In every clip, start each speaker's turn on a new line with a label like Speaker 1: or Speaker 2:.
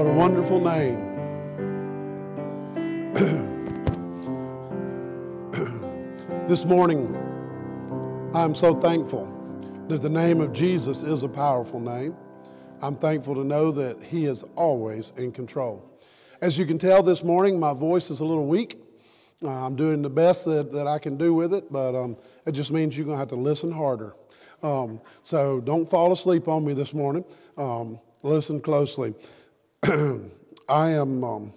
Speaker 1: What a wonderful name. This morning, I'm so thankful that the name of Jesus is a powerful name. I'm thankful to know that He is always in control. As you can tell this morning, my voice is a little weak. I'm doing the best that I can do with it, but it just means you're going to have to listen harder. So don't fall asleep on me this morning. Listen closely. I am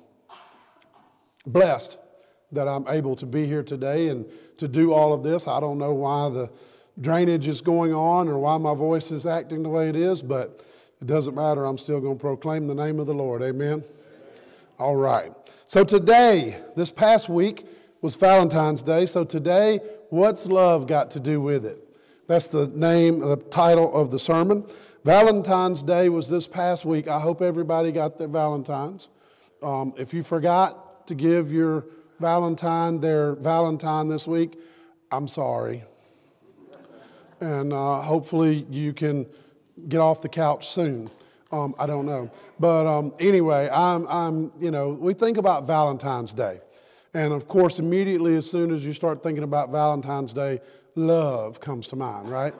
Speaker 1: blessed that I'm able to be here today and to do all of this. I don't know why the drainage is going on or why my voice is acting the way it is, but it doesn't matter. I'm still going to proclaim the name of the Lord. Amen? All right. So today, this past week was Valentine's Day. So today, what's love got to do with it? That's the name, the title of the sermon. Valentine's Day was this past week. I hope everybody got their Valentines. If you forgot to give your Valentine their Valentine this week, I'm sorry. And hopefully you can get off the couch soon. I don't know. But anyway, we think about Valentine's Day. And of course, immediately as soon as you start thinking about Valentine's Day, love comes to mind, right?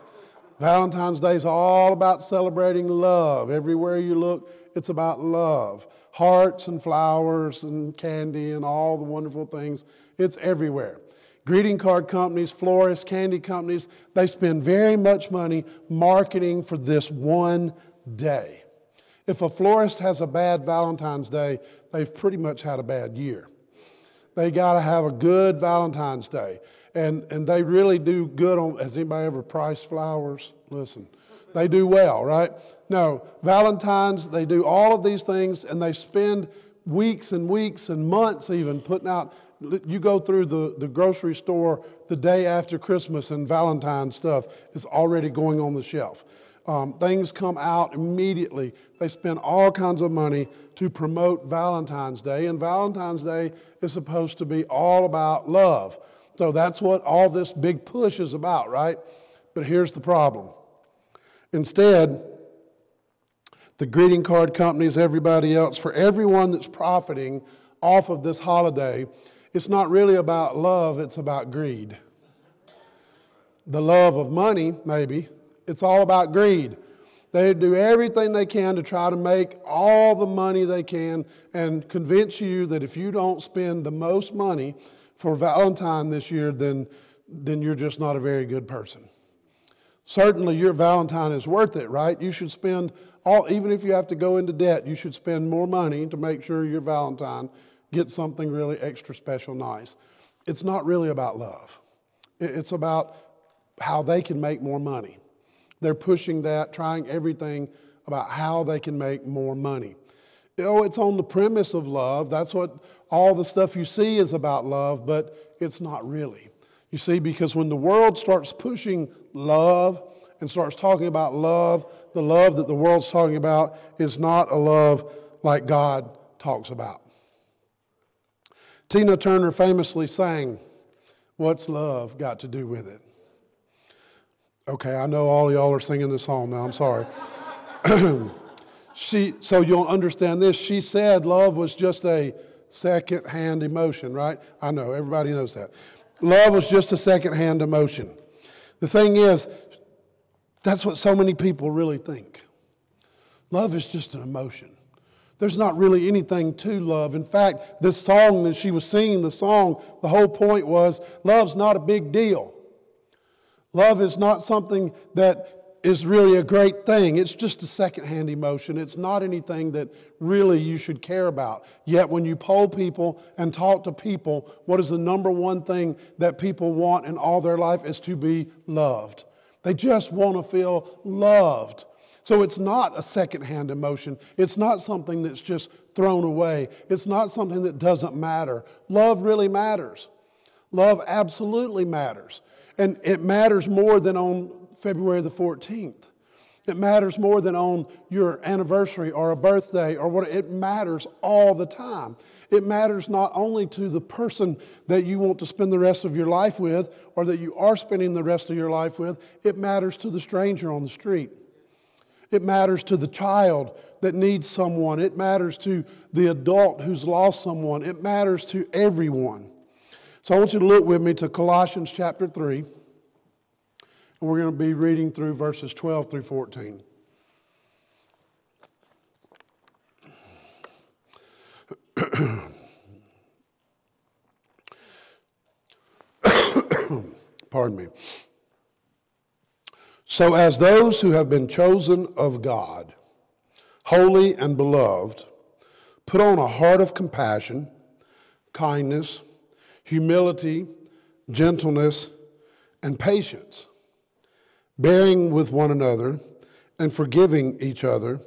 Speaker 1: Valentine's Day is all about celebrating love. Everywhere you look, it's about love. Hearts and flowers and candy and all the wonderful things. It's everywhere. Greeting card companies, florists, candy companies, they spend very much money marketing for this one day. If a florist has a bad Valentine's Day, they've pretty much had a bad year. They got to have a good Valentine's Day. And they really do good on, has anybody ever priced flowers? Listen, they do well, right? No, Valentine's, they do all of these things and they spend weeks and weeks and months even putting out, you go through the grocery store the day after Christmas and Valentine's stuff is already going on the shelf. Things come out immediately. They spend all kinds of money to promote Valentine's Day, and Valentine's Day is supposed to be all about love. So that's what all this big push is about, right? But here's the problem. Instead, the greeting card companies, everybody else, for everyone that's profiting off of this holiday, it's not really about love, it's about greed. The love of money, maybe, it's all about greed. They do everything they can to try to make all the money they can and convince you that if you don't spend the most money for Valentine this year, then you're just not a very good person. Certainly your Valentine is worth it, right? You should spend even if you have to go into debt, you should spend more money to make sure your Valentine gets something really extra special nice. It's not really about love. It's about how they can make more money. They're pushing that, trying everything about how they can make more money. It's on the premise of love. That's what all the stuff you see is about love, but it's not really. You see, because when the world starts pushing love and starts talking about love, the love that the world's talking about is not a love like God talks about. Tina Turner famously sang, "What's love got to do with it?" Okay, I know all of y'all are singing this song now, I'm sorry. So you'll understand this. She said love was just a second-hand emotion, right? I know, everybody knows that. Love was just a second-hand emotion. The thing is, that's what so many people really think. Love is just an emotion. There's not really anything to love. In fact, this song that she was singing, the whole point was, love's not a big deal. Love is not something that is really a great thing. It's just a second-hand emotion. It's not anything that really you should care about. Yet when you poll people and talk to people, what is the number one thing that people want in all their life is to be loved. They just want to feel loved. So it's not a second-hand emotion. It's not something that's just thrown away. It's not something that doesn't matter. Love really matters. Love absolutely matters. And it matters more than on February the 14th. It matters more than on your anniversary or a birthday or what. It matters all the time. It matters not only to the person that you want to spend the rest of your life with or that you are spending the rest of your life with. It matters to the stranger on the street. It matters to the child that needs someone. It matters to the adult who's lost someone. It matters to everyone. So I want you to look with me to Colossians chapter 3. And we're going to be reading through verses 12 through 14. Pardon me. So as those who have been chosen of God, holy and beloved, put on a heart of compassion, kindness, humility, gentleness, and patience, bearing with one another and forgiving each other.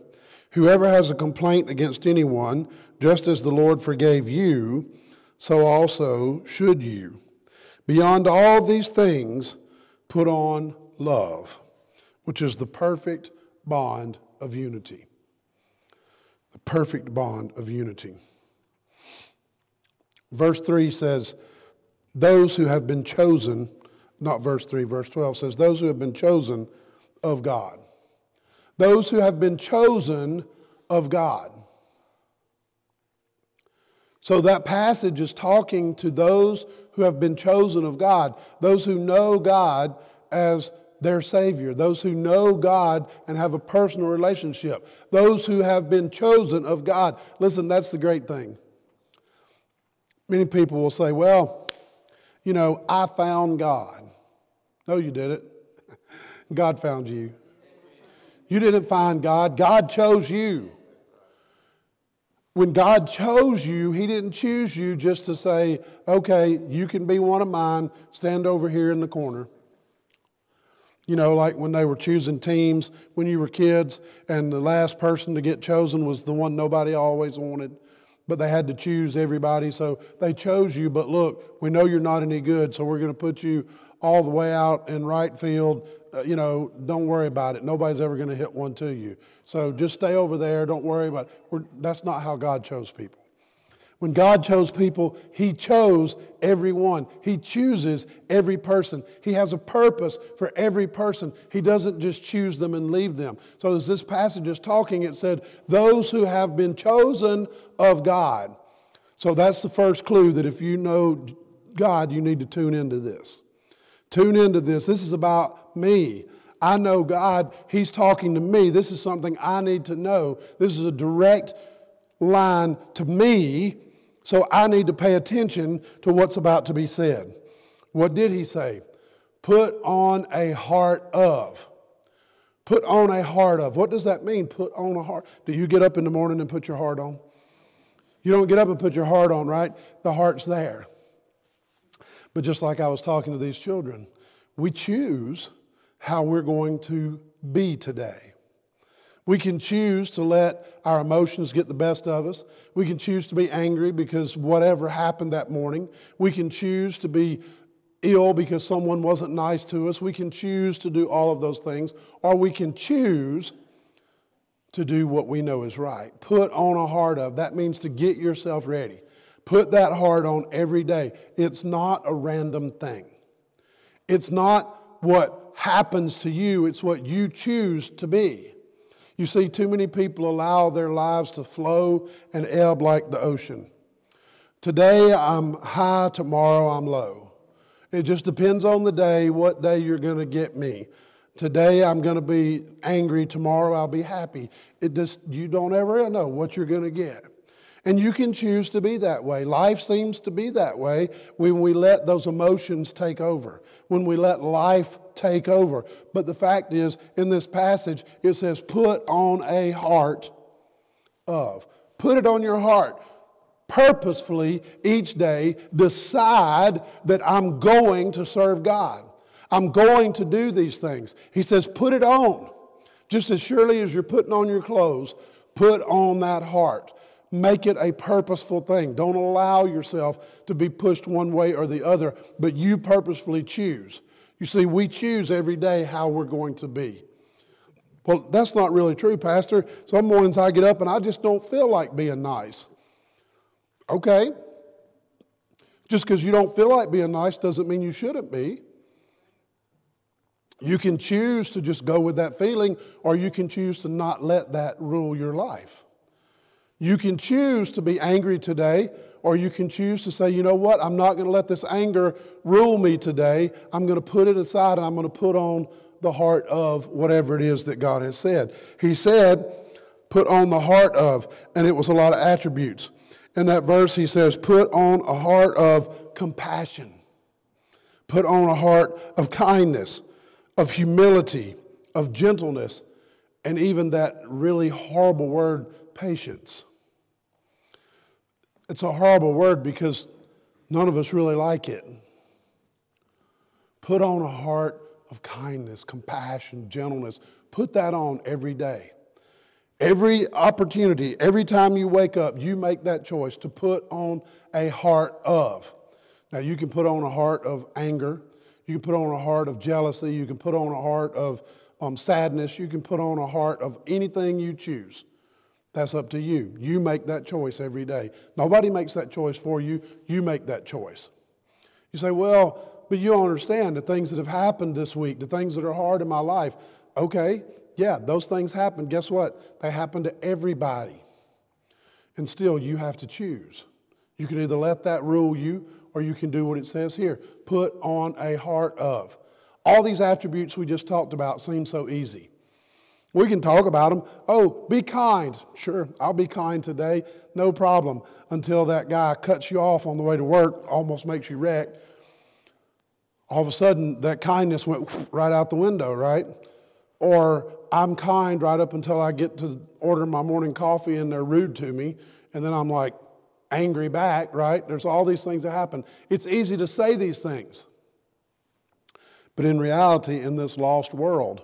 Speaker 1: Whoever has a complaint against anyone, just as the Lord forgave you, so also should you. Beyond all these things, put on love, which is the perfect bond of unity. The perfect bond of unity. Verse 3 says, those who have been chosen, not verse 3, verse 12 says, those who have been chosen of God. Those who have been chosen of God. So that passage is talking to those who have been chosen of God, those who know God as their Savior, those who know God and have a personal relationship, those who have been chosen of God. Listen, that's the great thing. Many people will say, well, you know, I found God. No, you didn't. God found you. You didn't find God. God chose you. When God chose you, He didn't choose you just to say, okay, you can be one of mine, stand over here in the corner. You know, like when they were choosing teams when you were kids, and the last person to get chosen was the one nobody always wanted, but they had to choose everybody, so they chose you, but look, we know you're not any good, so we're going to put you all the way out in right field. You know, don't worry about it. Nobody's ever going to hit one to you. So just stay over there. Don't worry about it. That's not how God chose people. When God chose people, He chose everyone. He chooses every person. He has a purpose for every person. He doesn't just choose them and leave them. So as this passage is talking, it said, those who have been chosen of God. So that's the first clue that if you know God, you need to tune into this. Tune into this. This is about me. I know God. He's talking to me. This is something I need to know. This is a direct line to me, so I need to pay attention to what's about to be said. What did He say? Put on a heart of. Put on a heart of. What does that mean, put on a heart? Do you get up in the morning and put your heart on? You don't get up and put your heart on, right? The heart's there. But just like I was talking to these children, we choose how we're going to be today. We can choose to let our emotions get the best of us. We can choose to be angry because whatever happened that morning. We can choose to be ill because someone wasn't nice to us. We can choose to do all of those things. Or we can choose to do what we know is right. Put on a heart of. That means to get yourself ready. Put that heart on every day. It's not a random thing. It's not what happens to you. It's what you choose to be. You see, too many people allow their lives to flow and ebb like the ocean. Today I'm high, tomorrow I'm low. It just depends on the day, what day you're going to get me. Today I'm going to be angry, tomorrow I'll be happy. You don't ever know what you're going to get. And you can choose to be that way. Life seems to be that way when we let those emotions take over, when we let life take over. But the fact is, in this passage, it says, put on a heart of. Put it on your heart. Purposefully, each day, decide that I'm going to serve God. I'm going to do these things. He says, put it on. Just as surely as you're putting on your clothes, put on that heart. Make it a purposeful thing. Don't allow yourself to be pushed one way or the other, but you purposefully choose. You see, we choose every day how we're going to be. Well, that's not really true, Pastor. Some mornings I get up and I just don't feel like being nice. Okay. Just because you don't feel like being nice doesn't mean you shouldn't be. You can choose to just go with that feeling, or you can choose to not let that rule your life. You can choose to be angry today, or you can choose to say, you know what, I'm not going to let this anger rule me today. I'm going to put it aside, and I'm going to put on the heart of whatever it is that God has said. He said, put on the heart of, and it was a lot of attributes. In that verse, he says, put on a heart of compassion. Put on a heart of kindness, of humility, of gentleness, and even that really horrible word, patience. It's a horrible word because none of us really like it. Put on a heart of kindness, compassion, gentleness. Put that on every day. Every opportunity, every time you wake up, you make that choice to put on a heart of. Now, you can put on a heart of anger. You can put on a heart of jealousy. You can put on a heart of sadness. You can put on a heart of anything you choose. That's up to you. You make that choice every day. Nobody makes that choice for you. You make that choice. You say, well, but you don't understand the things that have happened this week, the things that are hard in my life. Okay, yeah, those things happen. Guess what? They happen to everybody. And still, you have to choose. You can either let that rule you, or you can do what it says here. Put on a heart of. All these attributes we just talked about seem so easy. We can talk about them. Oh, be kind. Sure, I'll be kind today. No problem. Until that guy cuts you off on the way to work, almost makes you wreck. All of a sudden, that kindness went right out the window, right? Or I'm kind right up until I get to order my morning coffee and they're rude to me. And then I'm like angry back, right? There's all these things that happen. It's easy to say these things. But in reality, in this lost world,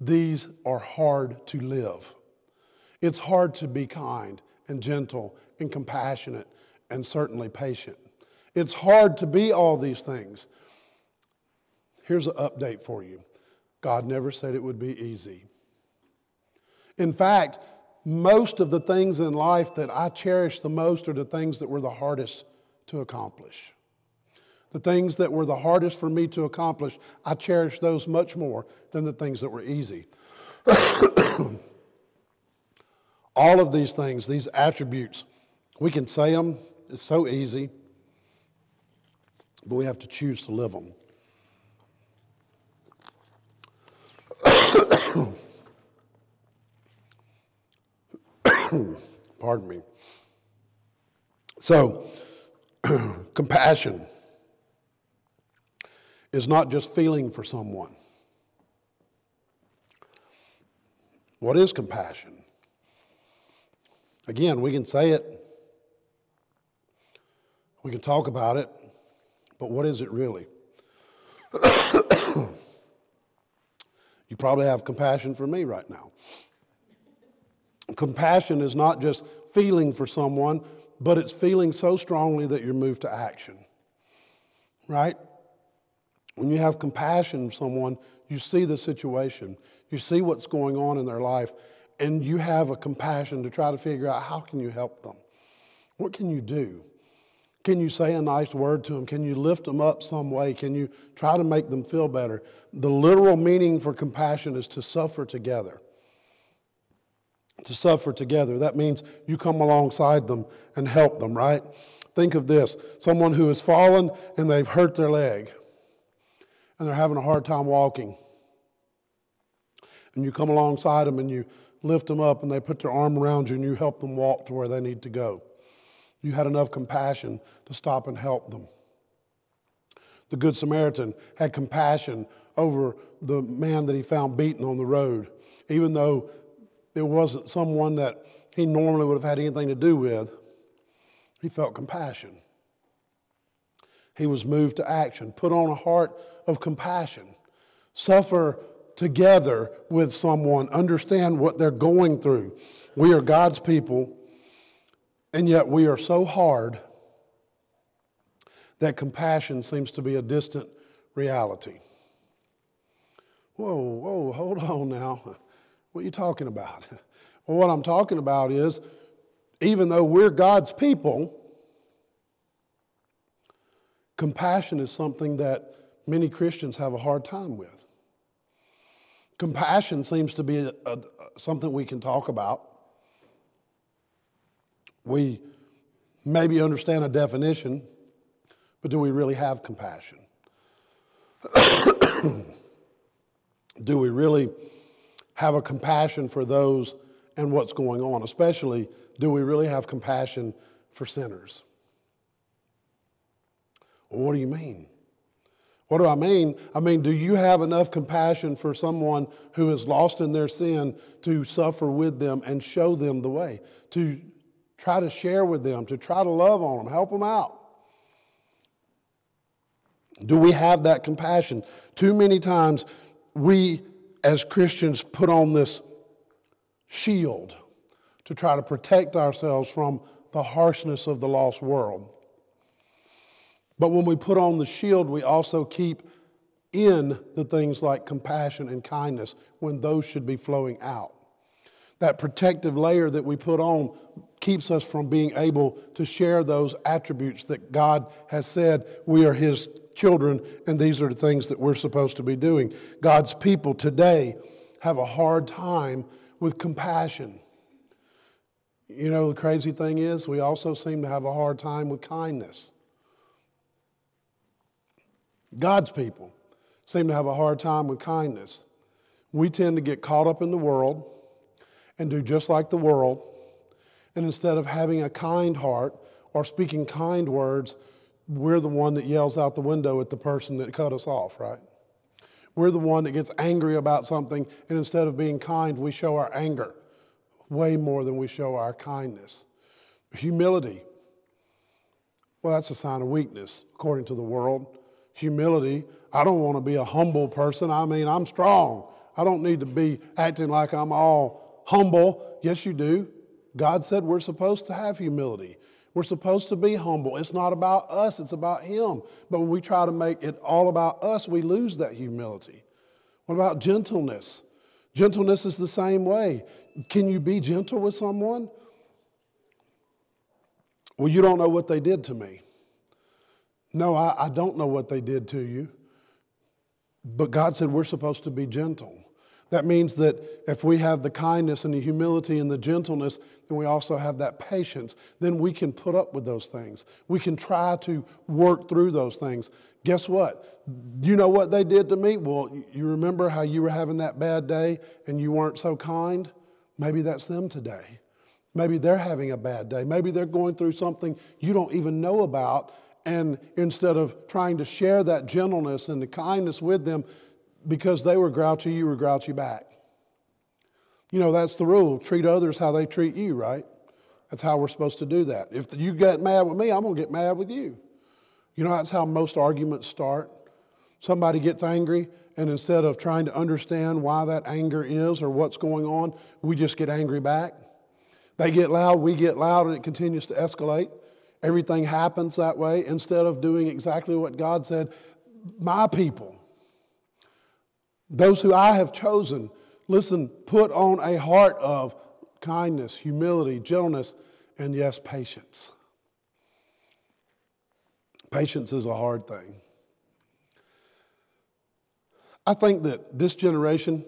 Speaker 1: these are hard to live. It's hard to be kind and gentle and compassionate and certainly patient. It's hard to be all these things. Here's an update for you. God never said it would be easy. In fact, most of the things in life that I cherish the most are the things that were the hardest to accomplish. The things that were the hardest for me to accomplish, I cherish those much more than the things that were easy. All of these things, these attributes, we can say them, it's so easy, but we have to choose to live them. Pardon me. So, compassion is not just feeling for someone. What is compassion? Again, we can say it, we can talk about it, but what is it really? You probably have compassion for me right now. Compassion is not just feeling for someone, but it's feeling so strongly that you're moved to action. Right? When you have compassion for someone, you see the situation, you see what's going on in their life, and you have a compassion to try to figure out how can you help them? What can you do? Can you say a nice word to them? Can you lift them up some way? Can you try to make them feel better? The literal meaning for compassion is to suffer together. To suffer together. That means you come alongside them and help them, right? Think of this. Someone who has fallen and they've hurt their leg and they're having a hard time walking. And you come alongside them and you lift them up and they put their arm around you and you help them walk to where they need to go. You had enough compassion to stop and help them. The Good Samaritan had compassion over the man that he found beaten on the road, even though it wasn't someone that he normally would have had anything to do with. He felt compassion. He was moved to action, put on a heart of compassion, suffer together with someone, understand what they're going through. We are God's people, and yet we are so hard that compassion seems to be a distant reality. Whoa, hold on now. What are you talking about? Well, what I'm talking about is, even though we're God's people, compassion is something that many Christians have a hard time with. Compassion seems to be something we can talk about. We maybe understand a definition, but do we really have compassion? Do we really have a compassion for those and what's going on? Especially, do we really have compassion for sinners? Well, what do you mean? What do I mean? I mean, do you have enough compassion for someone who is lost in their sin to suffer with them and show them the way, to try to share with them, to try to love on them, help them out? Do we have that compassion? Too many times we as Christians put on this shield to try to protect ourselves from the harshness of the lost world. But when we put on the shield, we also keep in the things like compassion and kindness when those should be flowing out. That protective layer that we put on keeps us from being able to share those attributes that God has said we are His children, and these are the things that we're supposed to be doing. God's people today have a hard time with compassion. You know, the crazy thing is, we also seem to have a hard time with kindness. God's people seem to have a hard time with kindness. We tend to get caught up in the world and do just like the world. And instead of having a kind heart or speaking kind words, we're the one that yells out the window at the person that cut us off, right? We're the one that gets angry about something, and instead of being kind, we show our anger way more than we show our kindness. Humility, well, that's a sign of weakness, according to the world. Humility, I don't want to be a humble person. I mean, I'm strong. I don't need to be acting like I'm all humble. Yes, you do. God said we're supposed to have humility. We're supposed to be humble. It's not about us, it's about Him. But when we try to make it all about us, we lose that humility. What about gentleness? Gentleness is the same way. Can you be gentle with someone? Well, you don't know what they did to me. No, I don't know what they did to you. But God said we're supposed to be gentle. That means that if we have the kindness and the humility and the gentleness, then we also have that patience. Then we can put up with those things. We can try to work through those things. Guess what? You know what they did to me? Well, you remember how you were having that bad day and you weren't so kind? Maybe that's them today. Maybe they're having a bad day. Maybe they're going through something you don't even know about. And instead of trying to share that gentleness and the kindness with them, because they were grouchy, you were grouchy back. You know, that's the rule. Treat others how they treat you, right? That's how we're supposed to do that. If you get mad with me, I'm going to get mad with you. You know, that's how most arguments start. Somebody gets angry, and instead of trying to understand why that anger is or what's going on, we just get angry back. They get loud, we get loud, and it continues to escalate. Everything happens that way instead of doing exactly what God said. My people, those who I have chosen, listen, put on a heart of kindness, humility, gentleness, and yes, patience. Patience is a hard thing. I think that this generation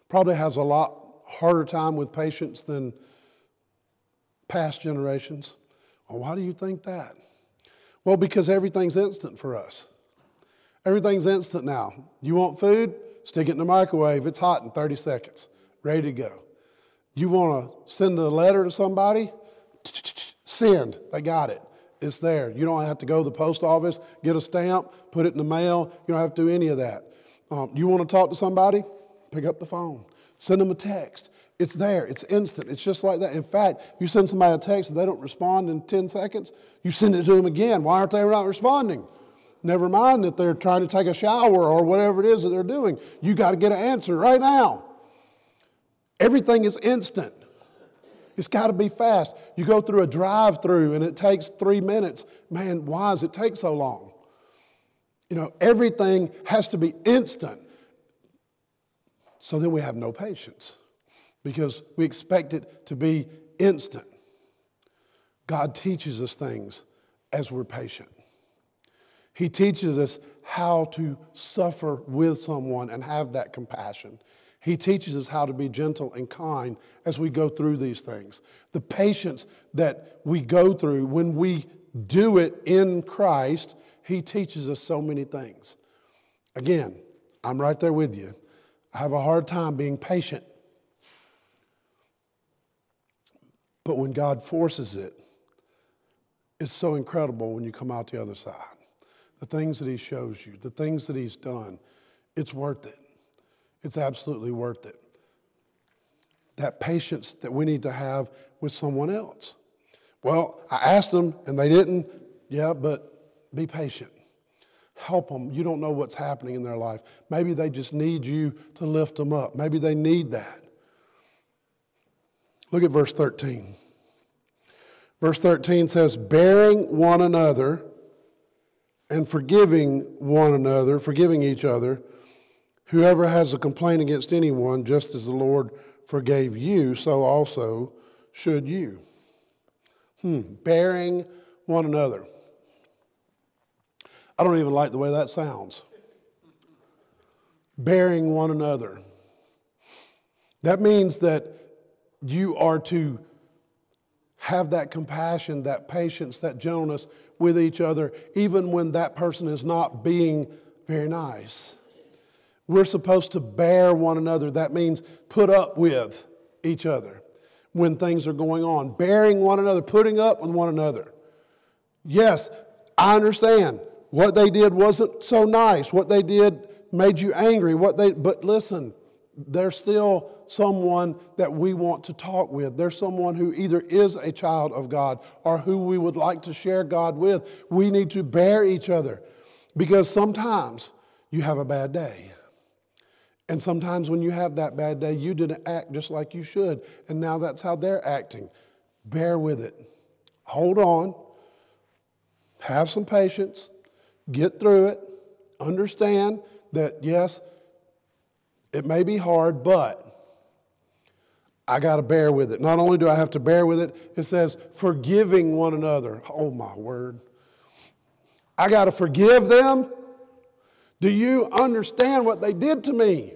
Speaker 1: probably has a lot harder time with patience than past generations. Well, why do you think that? Well, because everything's instant for us. Everything's instant now. You want food? Stick it in the microwave. It's hot in 30 seconds. Ready to go. You want to send a letter to somebody? Send. They got it. It's there. You don't have to go to the post office, get a stamp, put it in the mail. You don't have to do any of that. You want to talk to somebody? Pick up the phone. Send them a text. It's there. It's instant. It's just like that. In fact, you send somebody a text and they don't respond in 10 seconds, you send it to them again. Why aren't they not responding? Never mind that they're trying to take a shower or whatever it is that they're doing. You got to get an answer right now. Everything is instant. It's got to be fast. You go through a drive-through and it takes 3 minutes. Man, why does it take so long? You know, everything has to be instant. So then we have no patience because we expect it to be instant. God teaches us things as we're patient. He teaches us how to suffer with someone and have that compassion. He teaches us how to be gentle and kind as we go through these things. The patience that we go through when we do it in Christ, He teaches us so many things. Again, I'm right there with you. I have a hard time being patient. But when God forces it, it's so incredible when you come out the other side. The things that He shows you, the things that He's done, it's worth it. It's absolutely worth it. That patience that we need to have with someone else. Well, I asked them and they didn't. Yeah, but be patient. Help them. You don't know what's happening in their life. Maybe they just need you to lift them up. Maybe they need that. Look at verse 13. Verse 13 says, bearing one another and forgiving one another, forgiving each other, whoever has a complaint against anyone, just as the Lord forgave you, so also should you. Bearing one another. I don't even like the way that sounds. Bearing one another. That means that you are to have that compassion, that patience, that gentleness with each other, even when that person is not being very nice. We're supposed to bear one another. That means put up with each other when things are going on. Bearing one another, putting up with one another. Yes, I understand. What they did wasn't so nice. What they did made you angry. But listen, they're still someone that we want to talk with. They're someone who either is a child of God or who we would like to share God with. We need to bear each other because sometimes you have a bad day. And sometimes when you have that bad day, you didn't act just like you should. And now that's how they're acting. Bear with it. Hold on. Have some patience. Get through it. Understand that, yes, it may be hard, but I got to bear with it. Not only do I have to bear with it, it says forgiving one another. Oh, my word. I got to forgive them. Do you understand what they did to me?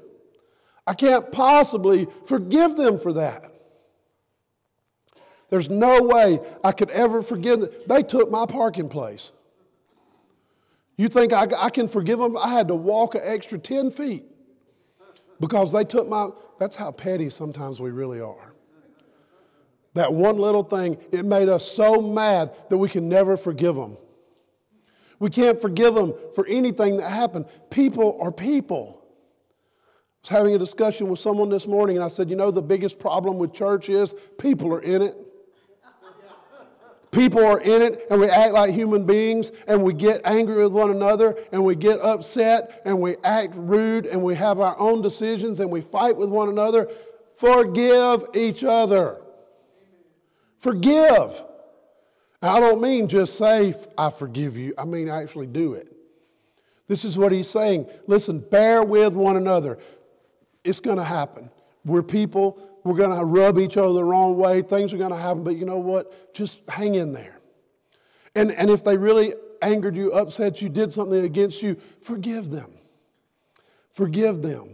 Speaker 1: I can't possibly forgive them for that. There's no way I could ever forgive them. They took my parking place. You think I can forgive them? I had to walk an extra 10 feet because they took my... That's how petty sometimes we really are. That one little thing, it made us so mad that we can never forgive them. We can't forgive them for anything that happened. People are people. I was having a discussion with someone this morning and I said, you know, the biggest problem with church is people are in it. People are in it and we act like human beings and we get angry with one another and we get upset and we act rude and we have our own decisions and we fight with one another. Forgive each other. Forgive. I don't mean just say, I forgive you. I mean actually do it. This is what he's saying. Listen, bear with one another. It's going to happen. We're people. We're going to rub each other the wrong way. Things are going to happen. But you know what? Just hang in there. And if they really angered you, upset you, did something against you, forgive them. Forgive them.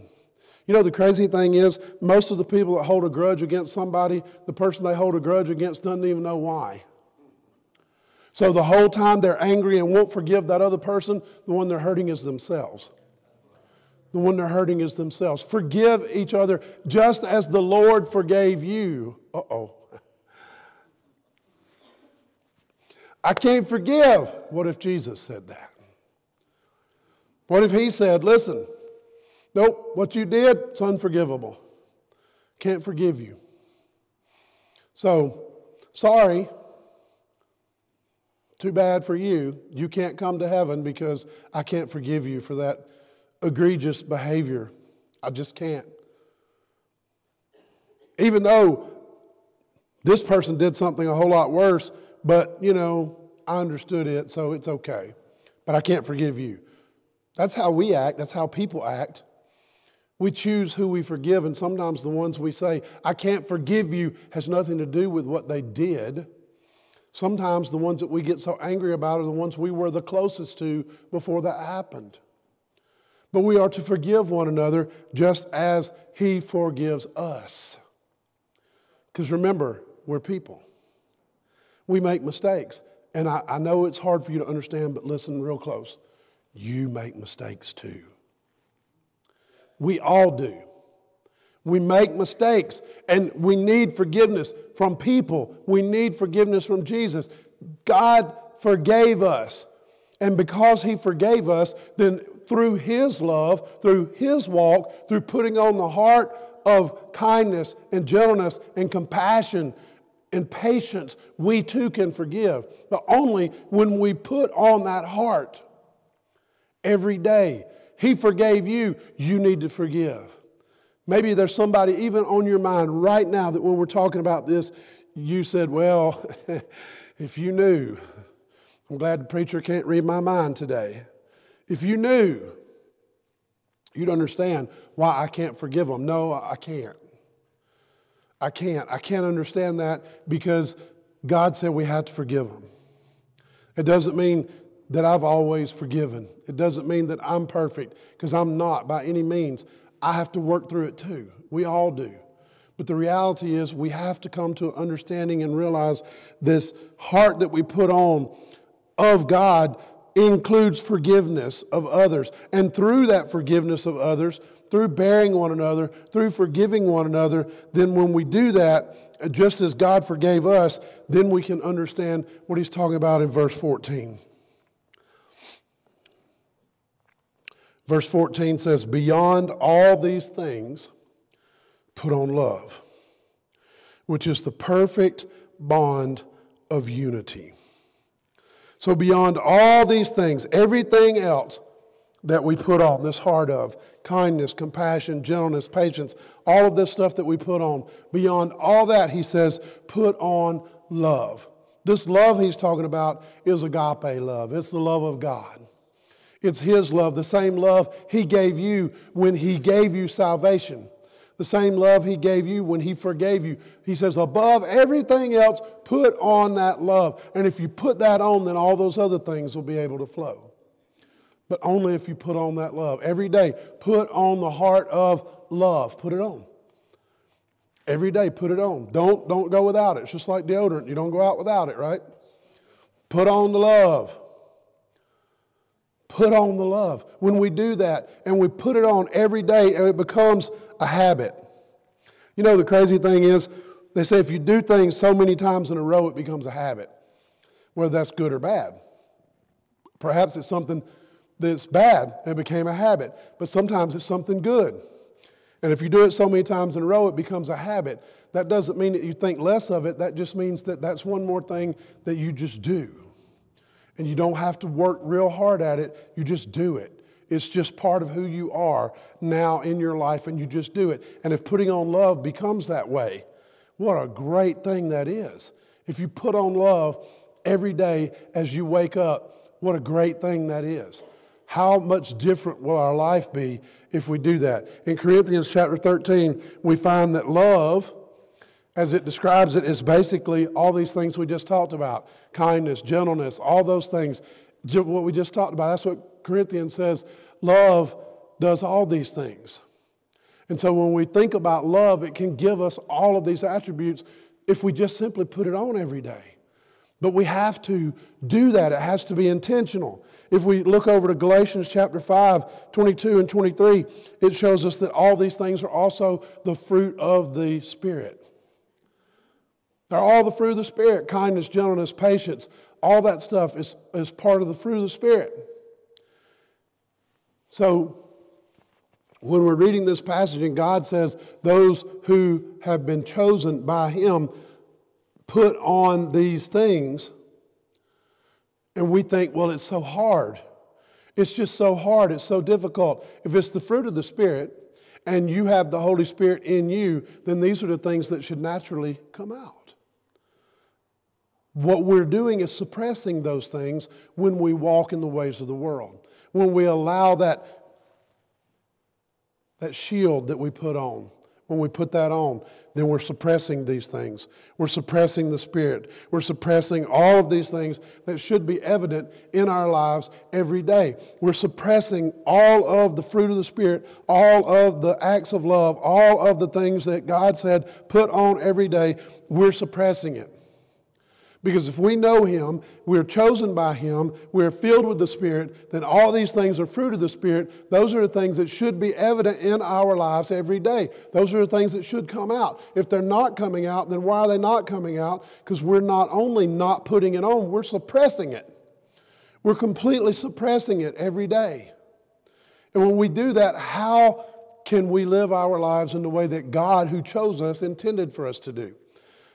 Speaker 1: You know, the crazy thing is, most of the people that hold a grudge against somebody, the person they hold a grudge against doesn't even know why. So the whole time they're angry and won't forgive that other person, the one they're hurting is themselves. The one they're hurting is themselves. Forgive each other just as the Lord forgave you. Uh-oh. I can't forgive. What if Jesus said that? What if he said, listen, nope, what you did, it's unforgivable. Can't forgive you. So, sorry. Too bad for you. You can't come to heaven because I can't forgive you for that egregious behavior. I just can't. Even though this person did something a whole lot worse, but, you know, I understood it, so it's okay. But I can't forgive you. That's how we act. That's how people act. We choose who we forgive, and sometimes the ones we say, I can't forgive you, has nothing to do with what they did. Sometimes the ones that we get so angry about are the ones we were the closest to before that happened. But we are to forgive one another just as He forgives us. Because remember, we're people. We make mistakes. And I know it's hard for you to understand, but listen real close. You make mistakes too. We all do. We make mistakes, and we need forgiveness from people. We need forgiveness from Jesus. God forgave us. And because He forgave us, then through His love, through His walk, through putting on the heart of kindness and gentleness and compassion and patience, we too can forgive. But only when we put on that heart every day. He forgave you, you need to forgive. Maybe there's somebody even on your mind right now that when we're talking about this, you said, well, if you knew. I'm glad the preacher can't read my mind today. If you knew, you'd understand why I can't forgive them. No, I can't. I can't understand that because God said we had to forgive them. It doesn't mean that I've always forgiven. It doesn't mean that I'm perfect, because I'm not by any means. I have to work through it too. We all do. But the reality is we have to come to an understanding and realize this heart that we put on of God includes forgiveness of others. And through that forgiveness of others, through bearing one another, through forgiving one another, then when we do that, just as God forgave us, then we can understand what He's talking about in verse 14. Verse 14 says, beyond all these things, put on love, which is the perfect bond of unity. So beyond all these things, everything else that we put on, this heart of kindness, compassion, gentleness, patience, all of this stuff that we put on, beyond all that, he says, put on love. This love he's talking about is agape love. It's the love of God. It's His love, the same love He gave you when He gave you salvation. The same love He gave you when He forgave you. He says, above everything else, put on that love. And if you put that on, then all those other things will be able to flow. But only if you put on that love. Every day, put on the heart of love. Put it on. Every day, put it on. Don't go without it. It's just like deodorant. You don't go out without it, right? Put on the love. Put on the love. When we do that and we put it on every day, and it becomes a habit. You know, the crazy thing is, they say if you do things so many times in a row, it becomes a habit, whether that's good or bad. Perhaps it's something that's bad and became a habit, but sometimes it's something good. And if you do it so many times in a row, it becomes a habit. That doesn't mean that you think less of it. That just means that that's one more thing that you just do. And you don't have to work real hard at it. You just do it. It's just part of who you are now in your life, and you just do it. And if putting on love becomes that way, what a great thing that is. If you put on love every day as you wake up, what a great thing that is. How much different will our life be if we do that? In Corinthians chapter 13, we find that love, as it describes it, is basically all these things we just talked about. Kindness, gentleness, all those things. What we just talked about, that's what Corinthians says. Love does all these things. And so when we think about love, it can give us all of these attributes if we just simply put it on every day. But we have to do that. It has to be intentional. If we look over to Galatians chapter 5, 22 and 23, it shows us that all these things are also the fruit of the Spirit. They're all the fruit of the Spirit. Kindness, gentleness, patience, all that stuff is part of the fruit of the Spirit. So when we're reading this passage and God says those who have been chosen by Him put on these things, and we think, well, it's so hard. It's just so hard. It's so difficult. If it's the fruit of the Spirit and you have the Holy Spirit in you, then these are the things that should naturally come out. What we're doing is suppressing those things when we walk in the ways of the world. When we allow that shield that we put on, when we put that on, then we're suppressing these things. We're suppressing the Spirit. We're suppressing all of these things that should be evident in our lives every day. We're suppressing all of the fruit of the Spirit, all of the acts of love, all of the things that God said put on every day. We're suppressing it. Because if we know Him, we're chosen by Him, we're filled with the Spirit, then all these things are fruit of the Spirit. Those are the things that should be evident in our lives every day. Those are the things that should come out. If they're not coming out, then why are they not coming out? Because we're not only not putting it on, we're suppressing it. We're completely suppressing it every day. And when we do that, how can we live our lives in the way that God, who chose us, intended for us to do?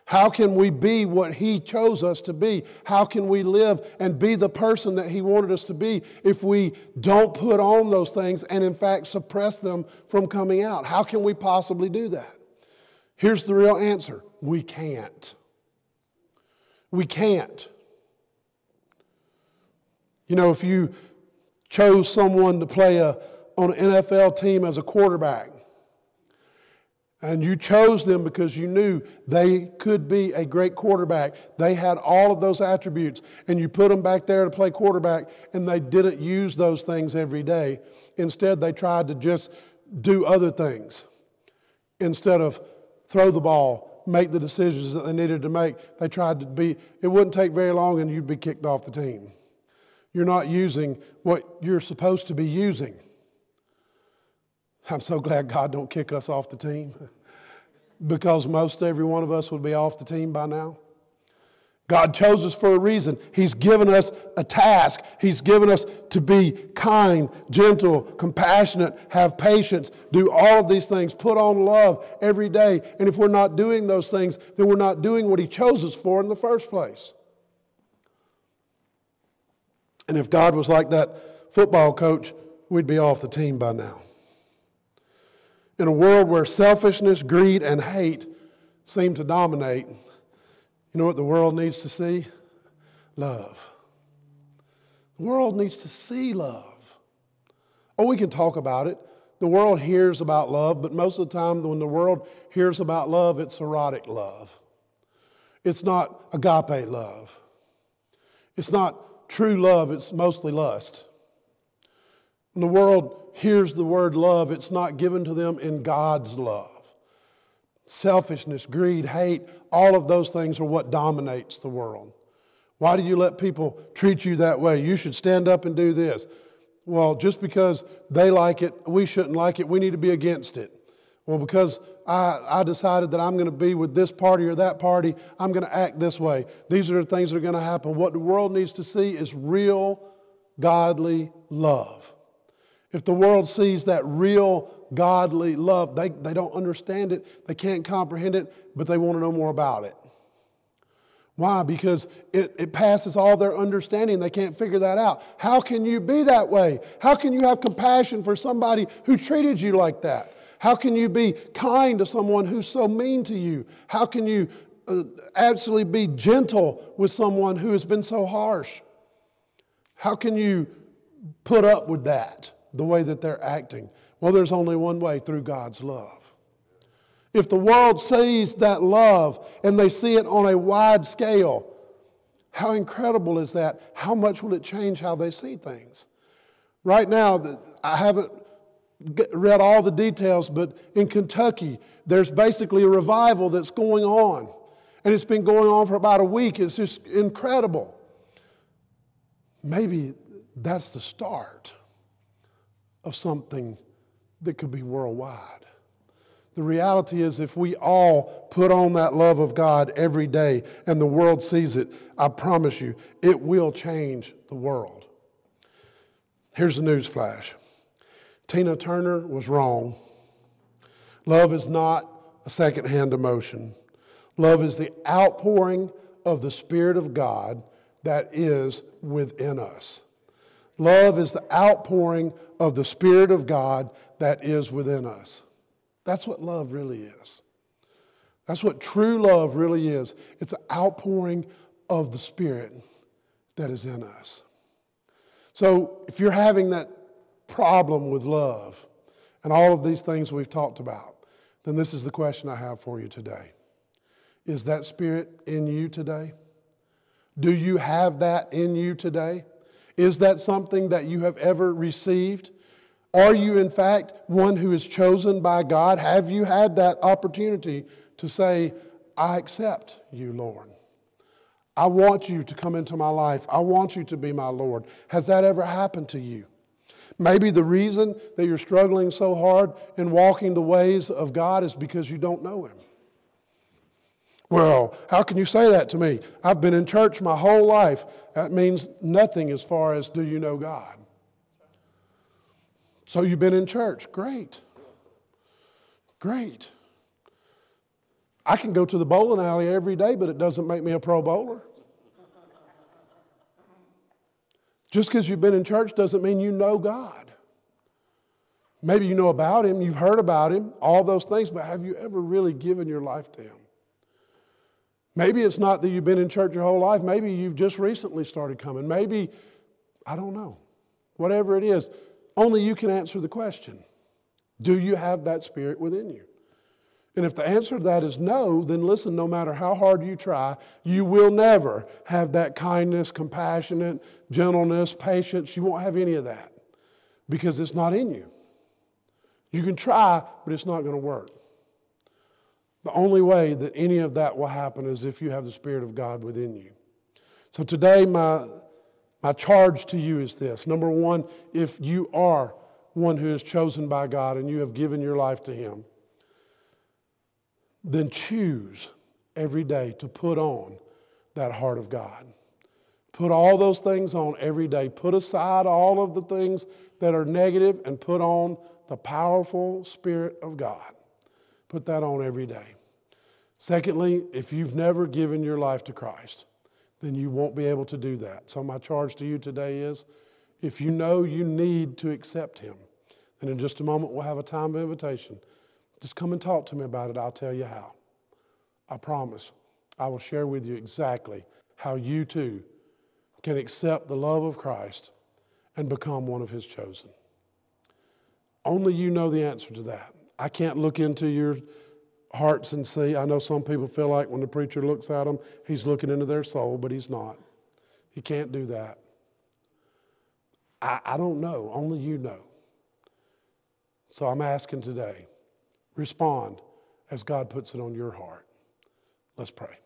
Speaker 1: How can we be what He chose us to be? How can we live and be the person that He wanted us to be if we don't put on those things and in fact suppress them from coming out? How can we possibly do that? Here's the real answer. We can't. We can't. You know, if you chose someone to play on an NFL team as a quarterback, and you chose them because you knew they could be a great quarterback. They had all of those attributes. And you put them back there to play quarterback, and they didn't use those things every day. Instead, they tried to just do other things. Instead of throw the ball, make the decisions that they needed to make, they tried to be, it wouldn't take very long and you'd be kicked off the team. You're not using what you're supposed to be using. I'm so glad God don't kick us off the team, because most every one of us would be off the team by now. God chose us for a reason. He's given us a task. He's given us to be kind, gentle, compassionate, have patience, do all of these things, put on love every day. And if we're not doing those things, then we're not doing what He chose us for in the first place. And if God was like that football coach, we'd be off the team by now. In a world where selfishness, greed, and hate seem to dominate, you know what the world needs to see? Love. The world needs to see love. Oh, we can talk about it. The world hears about love, but most of the time when the world hears about love, it's erotic love. It's not agape love. It's not true love, it's mostly lust. When the world hears the word love, it's not given to them in God's love. Selfishness, greed, hate, all of those things are what dominates the world. Why do you let people treat you that way? You should stand up and do this. Well, just because they like it, we shouldn't like it. We need to be against it. Well, because I decided that I'm going to be with this party or that party, I'm going to act this way. These are the things that are going to happen. What the world needs to see is real, godly love. If the world sees that real, godly love, they don't understand it, they can't comprehend it, but they want to know more about it. Why? Because it passes all their understanding. They can't figure that out. How can you be that way? How can you have compassion for somebody who treated you like that? How can you be kind to someone who's so mean to you? How can you absolutely be gentle with someone who has been so harsh? How can you put up with that? The way that they're acting? Well, there's only one way, through God's love. If the world sees that love and they see it on a wide scale, how incredible is that? How much will it change how they see things? Right now, I haven't read all the details, but in Kentucky, there's basically a revival that's going on. And it's been going on for about a week. It's just incredible. Maybe that's the start of something that could be worldwide. The reality is, if we all put on that love of God every day and the world sees it, I promise you, it will change the world. Here's the news flash. Tina Turner was wrong. Love is not a secondhand emotion. Love is the outpouring of the Spirit of God that is within us. Love is the outpouring of the Spirit of God that is within us. That's what love really is. That's what true love really is. It's an outpouring of the Spirit that is in us. So if you're having that problem with love and all of these things we've talked about, And this is the question I have for you today. Is that Spirit in you today? Do you have that in you today? Is that something that you have ever received? Are you, in fact, one who is chosen by God? Have you had that opportunity to say, I accept you, Lord. I want you to come into my life. I want you to be my Lord. Has that ever happened to you? Maybe the reason that you're struggling so hard in walking the ways of God is because you don't know Him. Well, how can you say that to me? I've been in church my whole life. That means nothing as far as do you know God. So you've been in church. Great. Great. I can go to the bowling alley every day, but it doesn't make me a pro bowler. Just because you've been in church doesn't mean you know God. Maybe you know about Him, you've heard about Him, all those things, but have you ever really given your life to Him? Maybe it's not that you've been in church your whole life. Maybe you've just recently started coming. Maybe, I don't know. Whatever it is, only you can answer the question. Do you have that Spirit within you? And if the answer to that is no, then listen, no matter how hard you try, you will never have that kindness, compassionate, gentleness, patience. You won't have any of that because it's not in you. You can try, but it's not going to work. The only way that any of that will happen is if you have the Spirit of God within you. So today, my charge to you is this. Number one, if you are one who is chosen by God and you have given your life to Him, then choose every day to put on that heart of God. Put all those things on every day. Put aside all of the things that are negative and put on the powerful Spirit of God. Put that on every day. Secondly, if you've never given your life to Christ, then you won't be able to do that. So my charge to you today is, if you know you need to accept Him, and in just a moment we'll have a time of invitation, just come and talk to me about it. I'll tell you how. I promise. I will share with you exactly how you too can accept the love of Christ and become one of His chosen. Only you know the answer to that. I can't look into your hearts and see. I know some people feel like when the preacher looks at them, he's looking into their soul, but he's not. He can't do that. I don't know. Only you know. So I'm asking today, respond as God puts it on your heart. Let's pray.